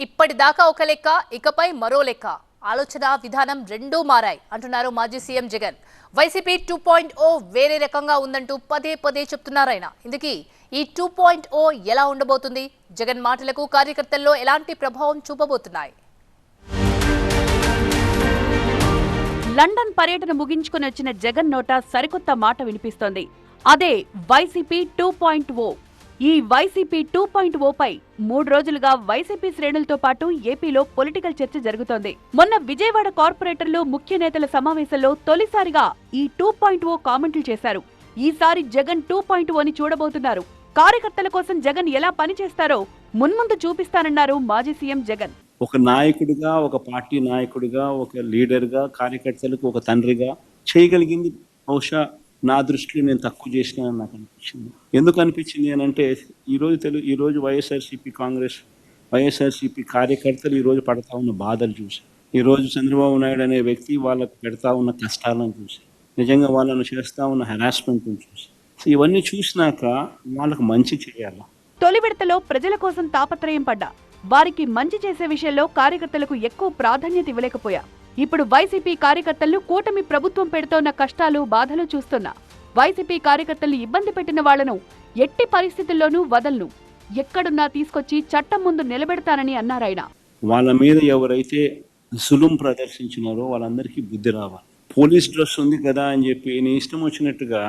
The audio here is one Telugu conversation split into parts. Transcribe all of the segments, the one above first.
ఇప్పటిదాకా ఒక లెక్క, ఇకపై మరో లెక్క. ఆలోచన విధానం రెండూ మారాయి అంటున్నారు మాజీ సీఎం జగన్. వైసీపీ 2.0 వేరే రకంగా ఉందంటూ పదే పదే చెప్తున్నారాయన. ఇందుకీ ఈ 2.0 ఎలా ఉండబోతుంది? జగన్ మాటలకు కార్యకర్తల్లో ఎలాంటి ప్రభావం చూపబోతున్నాయి? లండన్ పర్యటన ముగించుకుని వచ్చిన జగన్ నోట సరికొత్త మాట వినిపిస్తోంది. అదే వైసీపీ 2.0. ఈ వైసీపీ 2.0 పై 3 రోజులుగా వైసీపీ శ్రేణులతో పాటు ఏపీలో పొలిటికల్ చర్చ జరుగుతోంది. మొన్న విజయవాడ కార్పొరేటర్లు ముఖ్య నేతల సమావేశంలో తొలిసారిగా ఈ 2.0 కామెంట్లు చేశారు. ఈసారి జగన్ 2.0ని చూడబోతున్నారు. కార్యకర్తల కోసం జగన్ ఎలా పనిచేస్తారో మున్ముందు చూపిస్తానన్నారు మాజీ సీఎం జగన్. ఒక నాయకుడిగా, ఒక పార్టీ నాయకుడిగా, ఒక లీడర్గా, కార్యకర్తలకు ఒక తండ్రిగా చేయగలిగింది బహుశా నా దృష్టిలో నేను తక్కువ చేసినానని నాకు అనిపించింది. ఎందుకు అనిపించింది అని అంటే ఈరోజు వైఎస్ఆర్సీపీ కార్యకర్తలు ఈరోజు పడతా ఉన్న బాధలు చూసి, ఈరోజు చంద్రబాబు నాయుడు అనే వ్యక్తి వాళ్ళకు పెడతా ఉన్న కష్టాలను చూసి, నిజంగా వాళ్ళను చేస్తూ ఉన్న హెరాస్మెంట్ని చూసి, ఇవన్నీ చూసినాక వాళ్ళకు మంచి చేయాలి. తొలి విడతలో ప్రజల కోసం తాపత్రయం పడ్డా వారికి మంచి చేసే విషయంలో కార్యకర్తలకు ఎక్కువ ప్రాధాన్యత ఇవ్వలేకపోయా. ఇప్పుడు వైసీపీ కార్యకర్తలను కూటమి ప్రభుత్వం పెడుతోన్న కష్టాలు, బాధలు చూస్తున్నా. వైసీపీ కార్యకర్తలు ఇబ్బంది పెట్టిన వాళ్లను ఎట్టి పరిస్థితుల్లోనూ వదలను, ఎక్కడున్నా తీసుకొచ్చి చట్టం ముందు నిలబెడతానని అన్నారాయన. వాళ్ళ మీద ఎవరైతే జులుం ప్రదర్శించినారో వాళ్ళందరికీ బుద్ధి రావాలి. పోలీస్ డ్రెస్ ఉంది కదా అని చెప్పి నీ ఇష్టం వచ్చినట్టుగా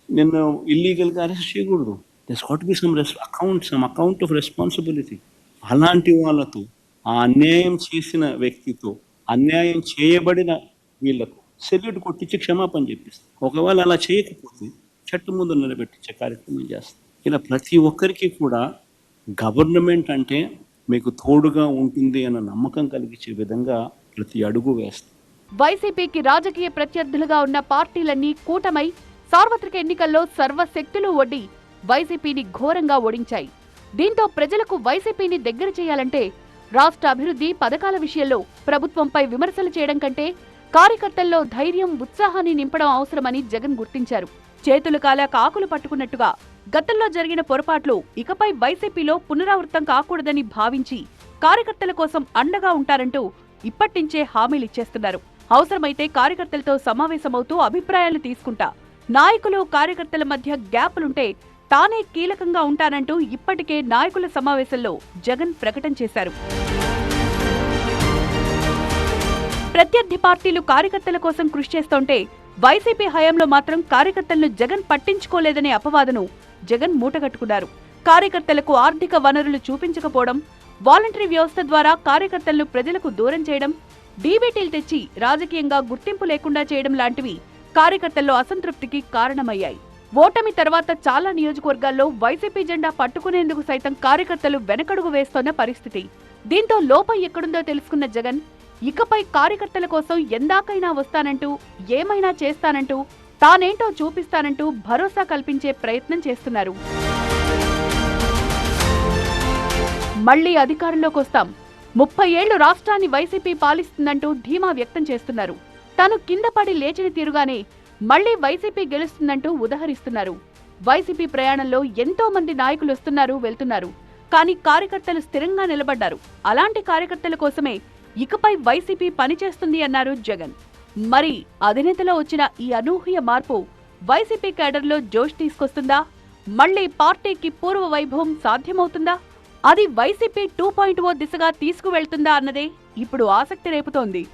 నిన్ను ఇల్లీగల్గా అరెస్ట్ చేయకూడదు. There's got be some account of responsibility. అలాంటి వాళ్ళతో, ఆ అన్యాయం చేసిన వ్యక్తితో, అన్యాయం చేయబడిన వీళ్లకు సెల్యూట్ కొట్టించి క్షమాపణ చెప్పిస్తాం. ఒకవేళ అలా చేయకపోతే చట్టం ముందు నిలబెట్టించే కార్యక్రమం చేస్తాం. ఇలా ప్రతి ఒక్కరికి కూడా గవర్నమెంట్ అంటే మీకు తోడుగా ఉంటుంది అన్న నమ్మకం కలిగించే విధంగా ప్రతి అడుగు వేస్తాం. వైసీపీకి రాజకీయ ప్రత్యర్థులుగా ఉన్న పార్టీలన్నీ కూటమై సార్వత్రిక ఎన్నికల్లో సర్వశక్తులు ఒడ్డి వైసీపీని ఘోరంగా ఓడించాయి. దీంతో ప్రజలకు వైసీపీని దగ్గర చేయాలంటే రాష్ట్ర అభివృద్ధి పథకాల విషయంలో ప్రభుత్వంపై విమర్శలు చేయడం కంటే కార్యకర్తల్లో ధైర్యం, ఉత్సాహాన్ని నింపడం అవసరమని జగన్ గుర్తించారు. చేతులు కాలా కాకులు పట్టుకున్నట్టుగా గతంలో జరిగిన పొరపాట్లు ఇకపై వైసీపీలో పునరావృతం కాకూడదని భావించి కార్యకర్తల కోసం అండగా ఉంటారంటూ ఇప్పటినుంచే హామీలిచ్చేస్తున్నారు. అవసరమైతే కార్యకర్తలతో సమావేశమవుతూ అభిప్రాయాలు తీసుకుంటా, నాయకులు కార్యకర్తల మధ్య గ్యాపులుంటే తానే కీలకంగా ఉంటానంటూ ఇప్పటికే నాయకుల సమావేశంలో జగన్ ప్రకటన చేశారు. ప్రత్యర్థి పార్టీలు కార్యకర్తల కోసం కృషి చేస్తుంటే వైసీపీ హయాంలో మాత్రం కార్యకర్తలను జగన్ పట్టించుకోలేదనే అపవాదును జగన్ మూటగట్టుకున్నారు. కార్యకర్తలకు ఆర్థిక వనరులు చూపించకపోవడం, వాలంటరీ వ్యవస్థ ద్వారా కార్యకర్తలను ప్రజలకు దూరం చేయడం, డీబీటీలు తెచ్చి రాజకీయంగా గుర్తింపు లేకుండా చేయడం లాంటివి కార్యకర్తల్లో అసంతృప్తికి కారణమయ్యాయి. ఓటమి తర్వాత చాలా నియోజకవర్గాల్లో వైసీపీ జెండా పట్టుకునేందుకు సైతం కార్యకర్తలు వెనకడుగు వేస్తోన్న పరిస్థితి. దీంతో లోపం ఎక్కడుందో తెలుసుకున్న జగన్ ఇకపై కార్యకర్తల కోసం ఎందాకైనా వస్తానంటూ, ఏమైనా చేస్తానంటూ, తానేంటో చూపిస్తానంటూ భరోసా కల్పించే ప్రయత్నం చేస్తున్నారు. మళ్లీ అధికారంలోకి వస్తాం, 30 ఏళ్లు రాష్ట్రాన్ని వైసీపీ పాలిస్తుందంటూ ధీమా వ్యక్తం చేస్తున్నారు. తాను కింద పడి లేచిన తీరుగానే మళ్లీ వైసీపీ గెలుస్తుందంటూ ఉదహరిస్తున్నారు. వైసీపీ ప్రయాణంలో ఎంతో మంది నాయకులు వస్తున్నారు, వెళ్తున్నారు. కానీ కార్యకర్తలు స్థిరంగా నిలబడ్డారు. అలాంటి కార్యకర్తల కోసమే ఇకపై వైసీపీ పనిచేస్తుంది అన్నారు జగన్. మరి అధినేతలో వచ్చిన ఈ అనూహ్య మార్పు వైసీపీ కేడర్లో జోష్ తీసుకొస్తుందా? మళ్లీ పార్టీకి పూర్వ వైభవం సాధ్యమవుతుందా? అది వైసీపీ 2.0 దిశగా తీసుకువెళ్తుందా అన్నదే ఇప్పుడు ఆసక్తి రేపుతోంది.